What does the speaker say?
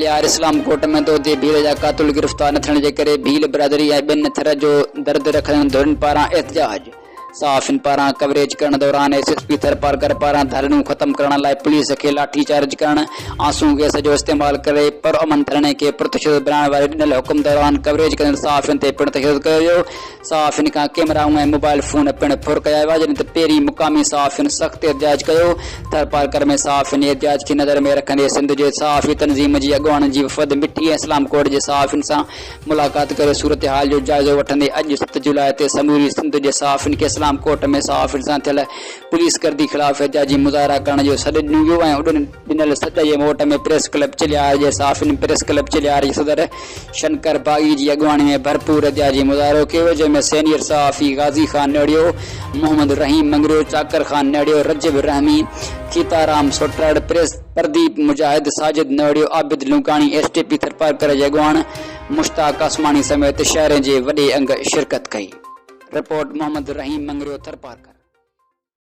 यार इस्लाम कोट में दो दे भील जा कातुल गिरफ्तार न थियण जे करे भील बिरादरी ऐं ॿिनि थर जो दर्द रखंदड़ धुरियुनि पारां एहतजाज। साफ़िन पारां कवरेज करण दौरान एसएसपी थरपारकर पारां धरणियूं ख़त्म करण लाइ पुलिस खे लाठी चार्ज करण, आंसू गैस जो इस्तेमाल करे पुरअमन धरणे खे पुरतशद्दुद बणाइण वारे ॾिनल हुकुम दौरान कवरेज कंदड़ साफ़िन ते पिणु तशद्दुद कयो वियो। साफ़िन खां कैमराऊं ऐं मोबाइल फोन पिणु फुर कया विया, जॾहिं त पहिरीं मुक़ामी साफ़िन सख़्त एहतजाज कयो। थरपारकर में साफ़िन एहतजाज खे नज़र में रखंदे सिंध जे सहाफ़ी तनज़ीम जी अॻुवाणनि जी वफ़द मिठी ऐं इस्लाम कोट जे सहाफ़िन सां मुलाक़ात करे सूरत हाल जो जाइज़ो वठंदे अॼु 7 जुलाई ते समूरी सिंध जे सहाफ़िन खे इस्लाम कोट में सहाफ़िन सां थियल पुलिस गर्दी ख़िलाफ़ एहतजाजी मुज़ाहिरा करण जो सॾु ॾिनो वियो ऐं उॾन ॾिनल सॾ जे मोट में प्रेस क्लब चिलियार जे सहाफ़िन प्रेस क्लब चिलियार जे सदर शंकर बागी जी अॻुवाणी में भरपूर एहतजाजी मुज़ाहिरो कयो, जंहिंमें सीनियर सहाफ़ी गाज़ी ख़ान नेड़ियो, मोहम्मद रहीम मंगरियो, चाकर ख़ान नेड़ियो, रजब रहमी, खीताराम सोटड़, प्रेस प्रदीप मुजाहिद, साजिद नेड़ियो, आबिद लुकाणी, एसटीपी थरपारकर जे अॻुवाण मुश्ताक आसमानी समेत शहर जे वॾे अंग शिरकत कई। रिपोर्ट मोहम्मद रहीम मंगरियो, थरपारकर।